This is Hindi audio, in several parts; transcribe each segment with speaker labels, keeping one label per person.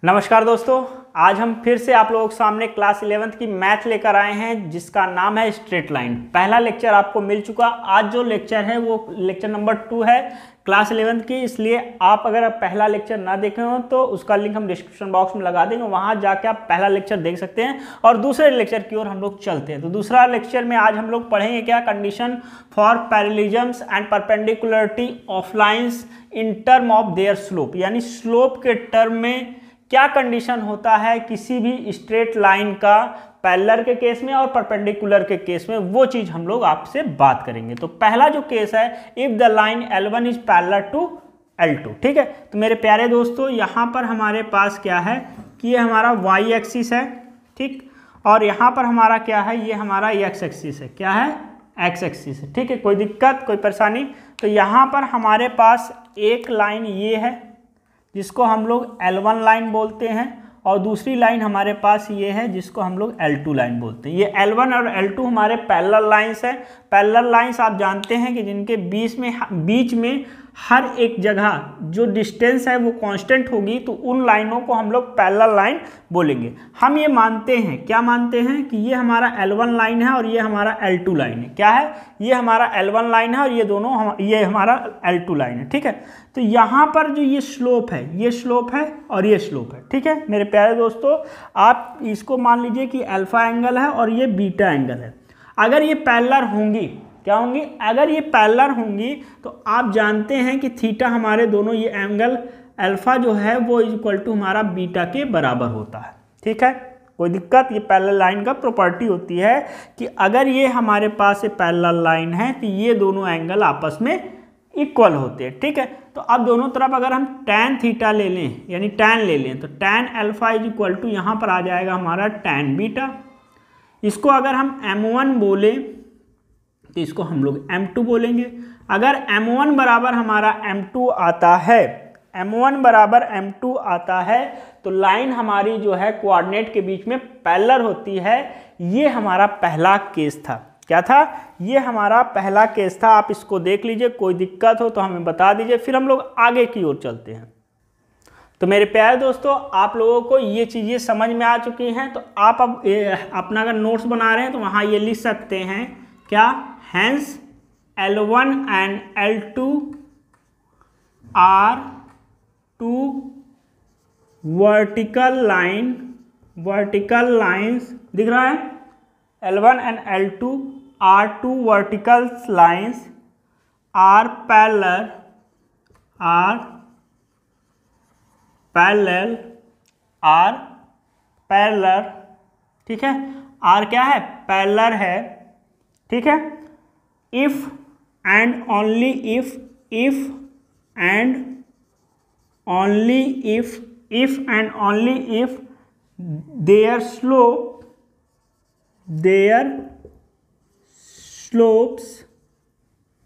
Speaker 1: नमस्कार दोस्तों, आज हम फिर से आप लोगों के सामने क्लास 11th की मैथ लेकर आए हैं जिसका नाम है स्ट्रेट लाइन। पहला लेक्चर आपको मिल चुका। आज जो लेक्चर है वो लेक्चर नंबर 2 है क्लास 11th की, इसलिए आप अगर पहला लेक्चर ना देखे हो तो उसका लिंक हम डिस्क्रिप्शन बॉक्स में लगा देंगे, वहां जाके आप पहला लेक्चर देख सकते हैं। और दूसरे लेक्चर की ओर हम लोग चलते हैं। तो दूसरा लेक्चर में आज हम लोग पढ़ेंगे क्या, condition for parallelisms and perpendicularity of lines in term of their slope, यानी स्लोप के टर्म में क्या कंडीशन होता है किसी भी स्ट्रेट लाइन का पैरेलल के केस में और परपेंडिकुलर के केस में, वो चीज हम लोग आपसे बात करेंगे। तो पहला जो केस है, if the line L1 is parallel to L2, ठीक है। तो मेरे प्यारे दोस्तों, यहाँ पर हमारे पास क्या है कि ये हमारा y एक्सिस है, ठीक, और यहाँ पर हमारा क्या है, ये हमारा x एक्सिस है। क्या है? x एक्सिस है, ठीक है। कोई दिक्कत, कोई परेशानी? तो यहाँ पर हमारे पास एक लाइन ये है जिसको हम लोग L1 लाइन बोलते हैं, और दूसरी लाइन हमारे पास ये है जिसको हम लोग L2 लाइन बोलते हैं। ये L1 और L2 हमारे पैरेलल लाइंस है। पैरेलल लाइंस आप जानते हैं कि जिनके बीच में हर एक जगह जो डिस्टेंस है वो कांस्टेंट होगी, तो उन लाइनों को हम लोग पैरेलल लाइन बोलेंगे। हम ये मानते हैं, क्या मानते हैं कि ये हमारा L1 लाइन है और ये हमारा L2 लाइन है। क्या है? ये हमारा L1 लाइन है और ये हमारा L2 लाइन है, ठीक है। तो यहाँ पर जो ये स्लोप है, ये स्लोप है और ये स्लोप है, ठीक है। मेरे प्यारे दोस्तों, आप इसको मान लीजिए कि अल्फा एंगल है और ये बीटा एंगल है। अगर ये पैरेलल होंगी, क्या होंगी? अगर ये पैरेलल होंगी तो आप जानते हैं कि थीटा हमारे दोनों, ये एंगल अल्फा जो है वो इक्वल टू हमारा बीटा के बराबर होता है, ठीक है। कोई दिक्कत? ये पैरेलल लाइन का प्रॉपर्टी होती है कि अगर ये हमारे पास ये पैरेलल लाइन है तो ये दोनों एंगल आपस में इक्वल होते हैं, ठीक है। तो अब दोनों तरफ अगर हम tan थीटा ले लें, यानी tan ले लें, तो tan alpha is equal to यहाँ पर आ जाएगा हमारा tan बीटा। इसको अगर हम m1 बोले तो इसको हम लोग m2 बोलेंगे। अगर m1 बराबर हमारा m2 आता है, m1 बराबर m2 आता है, तो लाइन हमारी जो है कोऑर्डिनेट के बीच में पैरेलल होती है। ये हमारा पहला केस था। क्या था? ये हमारा पहला केस था। आप इसको देख लीजिए, कोई दिक्कत हो तो हमें बता दीजिए, फिर हम लोग आगे की ओर चलते हैं। तो मेरे प्यारे दोस्तों, आप लोगों को ये चीज़ें समझ में आ चुकी हैं। तो आप अब अपना अगर नोट्स बना रहे हैं तो वहाँ ये लिख सकते हैं, क्या? Hence L1 and L2 are two vertical lines, दिख रहा है? L1 and L2 are two vertical lines are parallel, ठीक है। R क्या है? पैरेलल है, ठीक है। if and only if their slopes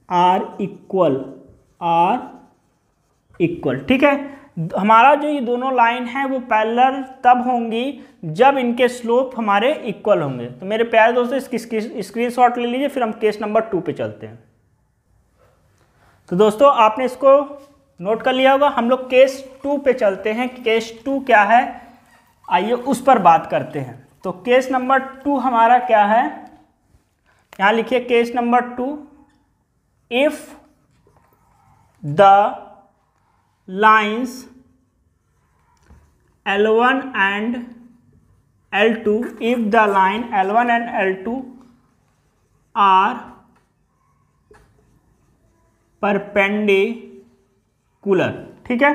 Speaker 1: are equal, ठीक है। हमारा जो ये दोनों लाइन है वो पैरेलल तब होंगी जब इनके स्लोप हमारे इक्वल होंगे। तो मेरे प्यारे दोस्तों, इसकी स्क्रीनशॉट ले लीजिए, फिर हम केस नंबर 2 पे चलते हैं। तो दोस्तों, आपने इसको नोट कर लिया होगा। हम लोग केस 2 पे चलते हैं। केस 2 क्या है, आइए उस पर बात करते हैं। तो केस नंबर 2 हमारा क्या है, यहां लिखिए case number 2, if the lines L1 and L2, if the line L1 and L2 are perpendicular, ठीक है।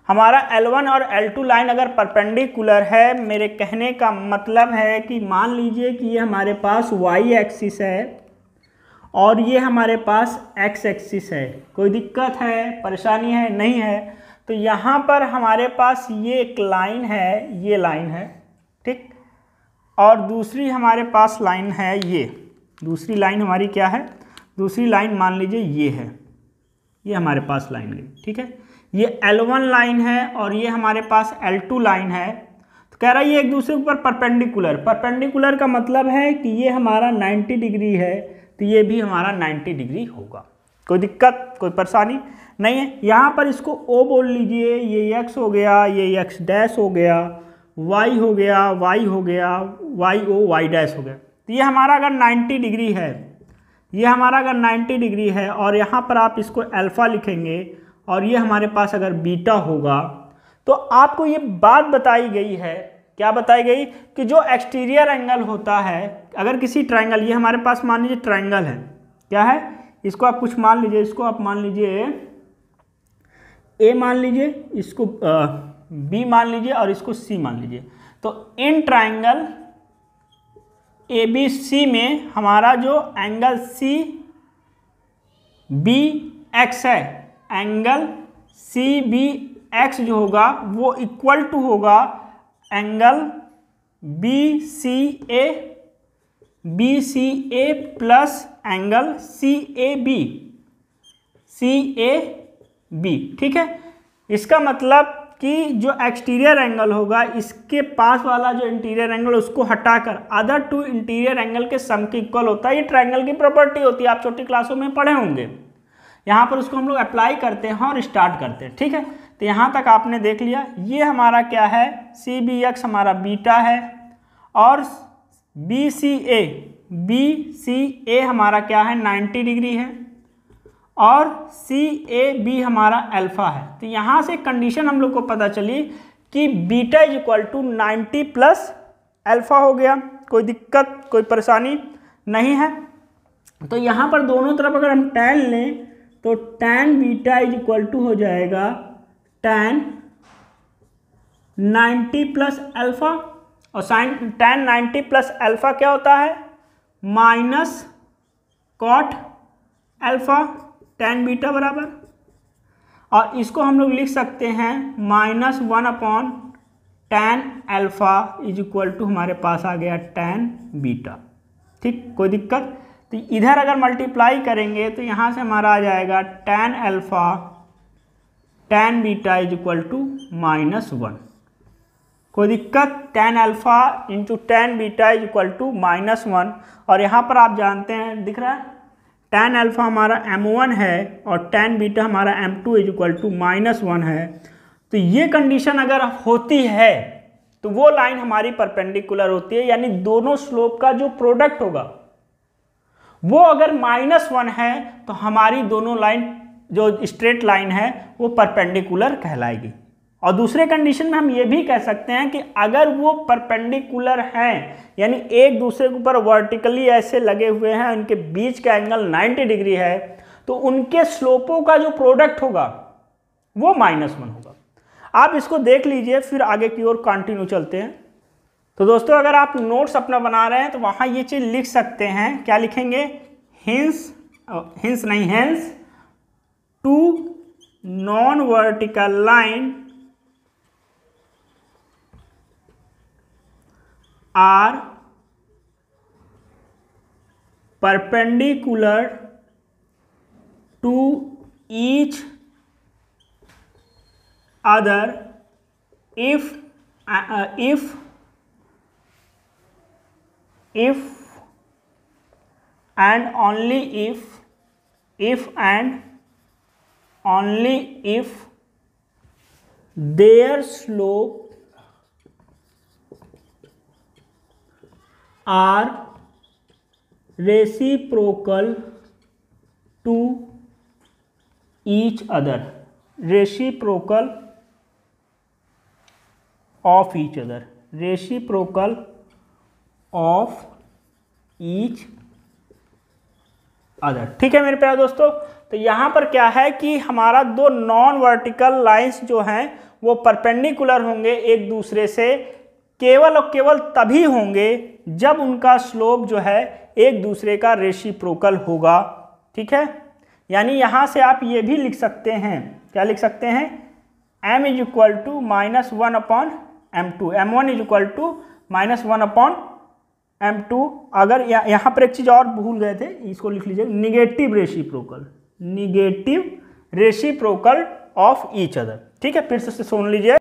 Speaker 1: हमारा L1 और L2 लाइन अगर परपेंडिकुलर है, मेरे कहने का मतलब है कि मान लीजिए कि ये हमारे पास y एक्सिस है और ये हमारे पास x एक्सिस है। कोई दिक्कत है, परेशानी है? नहीं है। तो यहाँ पर हमारे पास ये एक लाइन है, ये लाइन है, ठीक, और दूसरी हमारे पास लाइन है, ये दूसरी लाइन हमारी क्या है, दूसरी लाइन मान लीजिए ये है, ये हमारे पास लाइन गई, ठीक है। ये L1 लाइन है और ये हमारे पास L2 लाइन है। तो कह रहा है ये एक दूसरे के ऊपर परपेंडिकुलर का मतलब है कि ये हमारा 90 डिग्री है तो ये भी हमारा 90 डिग्री होगा। कोई दिक्कत, कोई परेशानी नहीं है। यहाँ पर इसको O बोल लीजिए, ये x हो गया, ये x डैश हो गया, y हो गया, y हो गया, y o y डैश हो गया। तो ये हमारा अगर 90 डिग्री है, ये हमारा अगर 90 डिग्री है और यहाँ पर आप इसको अल्फ़ा लिखेंगे और ये हमारे पास अगर बीटा होगा, तो आपको ये बात बताई गई है, क्या बताई गई कि जो एक्सटीरियर एंगल होता है, अगर किसी ट्रायंगल, ये हमारे पास मान लीजिए ट्रायंगल है, क्या है, इसको आप कुछ मान लीजिए, इसको आप मान लीजिए A मान लीजिए, इसको B मान लीजिए और इसको C मान लीजिए। तो इन ट्रायंगल ABC में हमारा जो एंगल CBX है, एंगल CBX जो होगा वो इक्वल टू होगा angle BCA plus angle CAB, ठीक है। इसका मतलब कि जो एक्सटीरियर एंगल होगा, इसके पास वाला जो इंटीरियर एंगल उसको हटाकर अदर टू इंटीरियर एंगल के सम के इक्वल होता है। ये ट्रायंगल की प्रॉपर्टी होती है, आप छोटी क्लासों में पढ़े होंगे। यहाँ पर उसको हम लोग अप्लाई करते हैं और स्टार्ट करते हैं, ठीक है। तो यहाँ तक आपने देख लिया, ये हमारा क्या है, CBX हमारा बीटा है और BCA हमारा क्या है, 90 डिग्री है और CAB हमारा अल्फा है। तो यहाँ से कंडीशन हम लोग को पता चली कि beta is equal to 90 plus alpha हो गया। कोई दिक्कत, कोई परेशानी नहीं है। तो यहाँ पर दोनों तरफ अगर हम tan लें तो tan beta is equal to हो जाएगा tan 90 प्लस अल्फा, और tan 90 प्लस अल्फा क्या होता है, minus cot alpha tan beta बराबर, और इसको हम लोग लिख सकते हैं -1 tan alpha is equal to हमारे पास आ गया tan बीटा, ठीक। कोई दिक्कत, तो इधर अगर मल्टीप्लाई करेंगे तो यहाँ से हमारा आ जाएगा tan alpha tan beta is equal to -1। कोई दिक्कत, tan alpha into tan beta is equal to -1। और यहाँ पर आप जानते हैं, दिख रहा है, tan अल्फा हमारा m1 है और tan बीटा हमारा m2 इज इक्वल टू -1 है। तो ये कंडीशन अगर होती है तो वो लाइन हमारी परपेंडिकुलर होती है, यानी दोनों स्लोप का जो प्रोडक्ट होगा वो अगर -1 है तो हमारी दोनों लाइन जो स्ट्रेट लाइन है वो परपेंडिकुलर कहलाएगी। और दूसरे कंडीशन में हम ये भी कह सकते हैं कि अगर वो परपेंडिकुलर हैं, यानी एक दूसरे के ऊपर वर्टिकली ऐसे लगे हुए हैं, उनके बीच का एंगल 90 डिग्री है, तो उनके स्लोपों का जो प्रोडक्ट होगा वो -1 होगा। आप इसको देख लीजिए, फिर आगे की ओर कंटिन्यू चलते हैं। तो दोस्तों अगर आप नोट्स अपना बना रहे हैं तो वहाँ ये चीज़ लिख सकते हैं, क्या लिखेंगे, hence two non vertical line are perpendicular to each other if and only if their slope are reciprocal to each other, reciprocal of each other, reciprocal of each other, ठीक है मेरे प्यारे दोस्तों। तो यहाँ पर क्या है कि हमारा दो नॉन वर्टिकल लाइंस जो हैं वो परपेंडिकुलर होंगे एक दूसरे से, केवल और केवल तभी होंगे जब उनका स्लोप जो है एक दूसरे का रेसिप्रोकल होगा, ठीक है। यानी यहाँ से आप ये भी लिख सकते हैं, क्या लिख सकते हैं, m is equal to -1/m2, m1 is equal to -1/m2। अगर यहाँ पर एक चीज़ और भूल गए थे, इसको लिख लीजिए, negative reciprocal of each other, ठीक है। फिर से सुन लीजिए।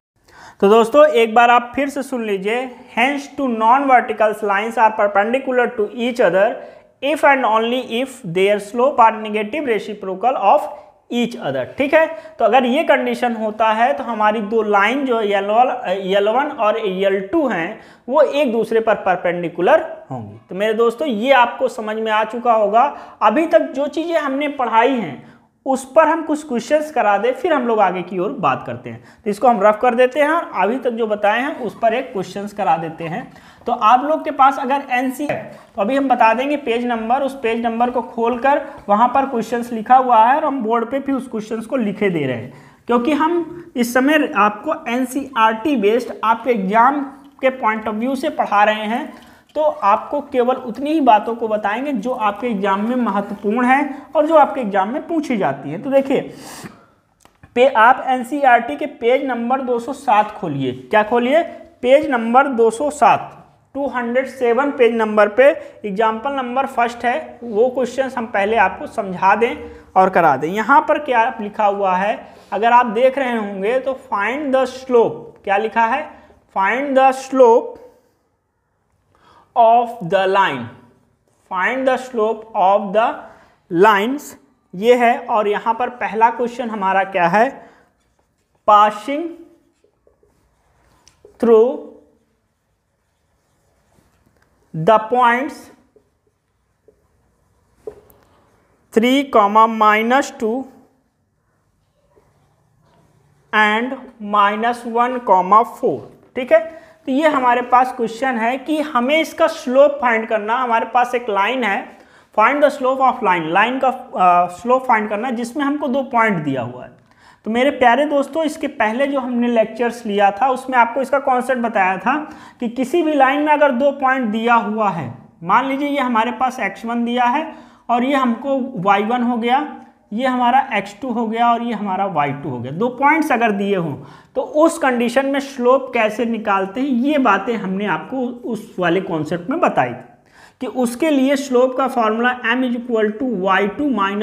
Speaker 1: तो दोस्तों एक बार आप फिर से सुन लीजिए, hence two non vertical lines are perpendicular to each other if and only if their slope are negative reciprocal of each other. ठीक है, तो अगर ये कंडीशन होता है तो हमारी दो लाइन जो L1 और L2 हैं वो एक दूसरे पर परपेंडिकुलर होंगी। तो मेरे दोस्तों ये आपको समझ में आ चुका होगा। अभी तक जो चीजें हमने पढ़ाई हैं उस पर हम कुछ क्वेश्चंस करा दे, फिर हम लोग आगे की ओर बात करते हैं। तो इसको हम रफ कर देते हैं और अभी तक जो बताए हैं उस पर एक क्वेश्चंस करा देते हैं। तो आप लोग के पास अगर एनसी है तो अभी हम बता देंगे पेज नंबर, उस पेज नंबर को खोलकर वहां पर क्वेश्चंस लिखा हुआ है और हम बोर्ड पे भी उस क्वेश्चंस को लिखे दे रहे हैं, क्योंकि हम इस समय आपको एनसीईआरटी बेस्ड आपके एग्जाम के पॉइंट ऑफ व्यू से पढ़ा रहे हैं। तो आपको केवल उतनी ही बातों को बताएंगे जो आपके एग्जाम में महत्वपूर्ण है और जो आपके एग्जाम में पूछी जाती है। तो देखिए आप एनसीईआरटी के पेज नंबर 207 खोलिए। क्या खोलिए? पेज नंबर 207, 207 पेज नंबर पे एग्जाम्पल नंबर फर्स्ट है। वो क्वेश्चंस हम पहले आपको समझा दें और करा दें। यहाँ पर क्या लिखा हुआ है अगर आप देख रहे होंगे तो फाइंड द स्लोप, क्या लिखा है? Find the slope of the line, find the slope of the lines, ये है। और यहां पर पहला क्वेश्चन हमारा क्या है? Passing through the points 3, -2 and -1, 4। ठीक है, तो ये हमारे पास क्वेश्चन है कि हमें इसका स्लोप फाइंड करना। हमारे पास एक लाइन है, find the slope of line, line का स्लोप फाइंड करना जिसमें हमको 2 पॉइंट दिया हुआ है। तो मेरे प्यारे दोस्तों इसके पहले जो हमने लेक्चर्स लिया था उसमें आपको इसका कॉन्सेप्ट बताया था कि किसी भी लाइन में अगर 2 पॉइंट दिया हुआ है, मान लीजिए ये हमारे पास x1 दिया है और ये हमको y1 हो गया, ये हमारा x2 हो गया और ये हमारा y2 हो गया। 2 पॉइंट्स अगर दिए हों तो उस कंडीशन में स्लोप कैसे निकालते हैं, ये बातें हमने आपको उस वाले कॉन्सेप्ट में बताई थी कि उसके लिए स्लोप का formula m = y2 - y1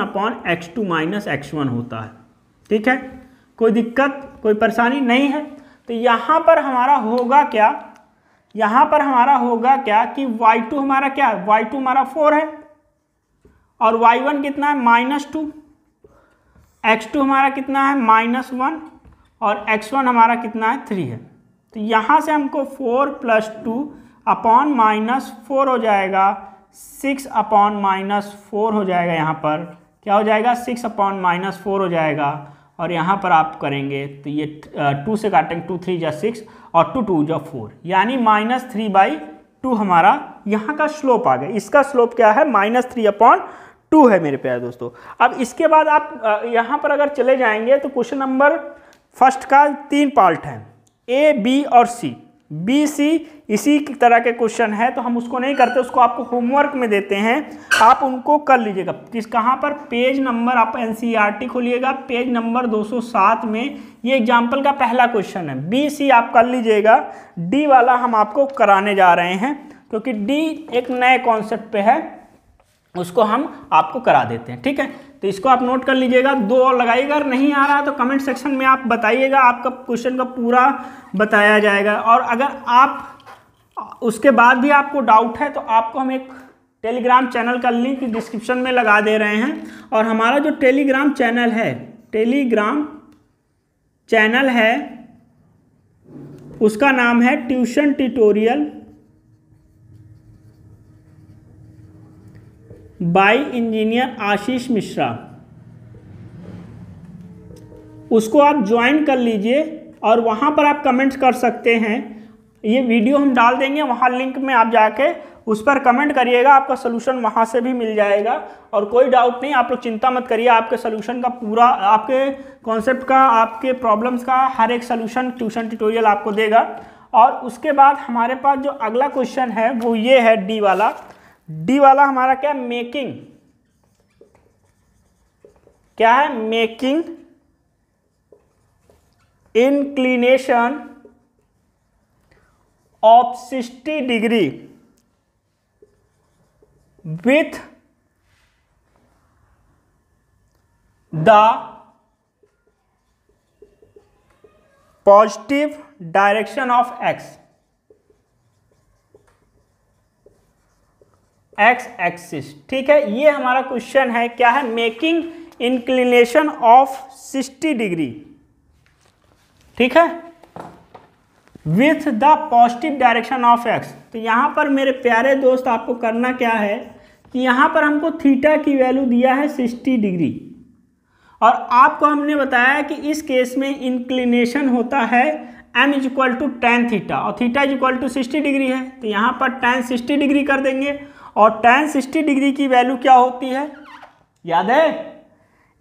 Speaker 1: / x2 - x1 होता है। ठीक है, कोई दिक्कत, कोई परेशानी नहीं है। तो यहाँ पर हमारा होगा क्या? यहाँ पर हमारा होगा क्या कि y2 हमारा क्या है? y2 हमारा 4 है और y1 कितना है? -2। x2 हमारा कितना है? -1 और x1 हमारा कितना है? 3 है। तो यहाँ से हमको 4 + 2 अपॉन -4 हो जाएगा, 6 अपॉन -4 हो जाएगा। यहाँ पर क्या हो जाएगा? 6 अपॉन -4 हो जाएगा। और यहाँ पर आप करेंगे तो ये 2 से काटेंगे, 2 3 × 6 और 2 2 × 4, यानी -3/2 हमारा यहाँ का स्लोप आ गया। इसका स्लोप क्या है? -3/2 है मेरे प्यारे दोस्तों। अब इसके बाद आप यहाँ पर अगर चले जाएंगे तो क्वेश्चन नंबर फर्स्ट का 3 पार्ट है, A, B और C। B, C इसी की तरह के क्वेश्चन है तो हम उसको नहीं करते, उसको आपको होमवर्क में देते हैं, आप उनको कर लीजिएगा। किस कहाँ पर? पेज नंबर आप एनसीईआरटी खोलिएगा, पेज नंबर 207 में ये एग्जाम्पल का पहला क्वेश्चन है। B, C आप कर लीजिएगा। D वाला हम आपको कराने जा रहे हैं क्योंकि D एक नए कॉन्सेप्ट पे है, उसको हम आपको करा देते हैं। ठीक है, तो इसको आप नोट कर लीजिएगा। 2 और लगाइएगा, अगर नहीं आ रहा तो कमेंट सेक्शन में आप बताइएगा, आपका क्वेश्चन का पूरा बताया जाएगा। और अगर आप उसके बाद भी आपको डाउट है तो आपको हम एक टेलीग्राम चैनल का लिंक डिस्क्रिप्शन में लगा दे रहे हैं। और हमारा जो टेलीग्राम चैनल है उसका नाम है tuition tutorial bye engineer Ashish Mishra. उसको आप ज्वाइन कर लीजिए और वहाँ पर आप कमेंट्स कर सकते हैं। ये वीडियो हम डाल देंगे, वहाँ लिंक में आप जाके उस पर कमेंट करिएगा, आपका सोल्यूशन वहाँ से भी मिल जाएगा। और कोई डाउट नहीं, आप लोग चिंता मत करिए, आपके सोल्यूशन का पूरा, आपके कॉन्सेप्ट का, आपके प्रॉब्लम्स का हर एक सोल्यूशन ट्यूशन ट्यूटोरियल आपको देगा। और उसके बाद हमारे पास जो अगला क्वेश्चन है वो ये है डी वाला। डी वाला हमारा क्या? मेकिंग, क्या है? Making inclination of 60 degree with the positive direction of x. X axis. ठीक है, ये हमारा क्वेश्चन है, क्या है, मेकिंग इंक्लिनेशन ऑफ 60 डिग्री, ठीक है, with the positive direction of x. तो यहाँ पर मेरे प्यारे दोस्त आपको करना क्या है कि यहाँ पर हमको थीटा की वैल्यू दिया है 60 डिग्री, और आपको हमने बताया कि इस केस में इंक्लिनेशन होता है m is equal to tan theta, और theta is equal to 60 degree है। तो यहाँ पर tan 60 डिग्री कर देंगे, और tan 60 डिग्री की वैल्यू क्या होती है, याद है?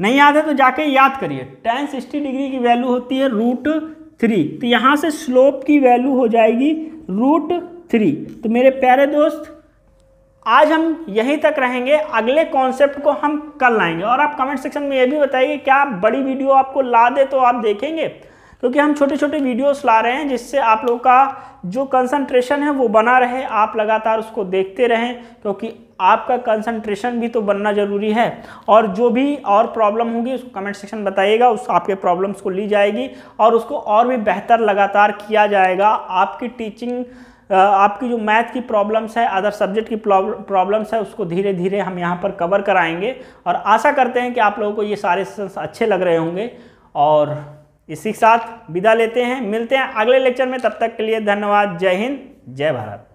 Speaker 1: नहीं याद है तो जाके याद करिए। tan 60 डिग्री की वैल्यू होती है √3। तो यहाँ से स्लोप की वैल्यू हो जाएगी √3। तो मेरे प्यारे दोस्त आज हम यहीं तक रहेंगे, अगले कॉन्सेप्ट को हम कल लाएंगे। और आप कमेंट सेक्शन में ये भी बताइए क्या बड़ी वीडियो आपको ला दे तो आप देखेंगे, क्योंकि हम छोटे छोटे वीडियोस ला रहे हैं जिससे आप लोगों का जो कंसंट्रेशन है वो बना रहे, आप लगातार उसको देखते रहें, क्योंकि आपका कंसंट्रेशन भी तो बनना जरूरी है। और जो भी और प्रॉब्लम होगी उसको कमेंट सेक्शन बताइएगा, उस आपके प्रॉब्लम्स को ली जाएगी और उसको और भी बेहतर लगातार किया जाएगा। आपकी टीचिंग, आपकी जो मैथ की प्रॉब्लम्स है, अदर सब्जेक्ट की प्रॉब्लम्स है, उसको धीरे धीरे हम यहाँ पर कवर कराएंगे। और आशा करते हैं कि आप लोगों को ये सारे सेशंस अच्छे लग रहे होंगे। और इसी के साथ विदा लेते हैं, मिलते हैं अगले लेक्चर में, तब तक के लिए धन्यवाद। जय हिंद, जय भारत।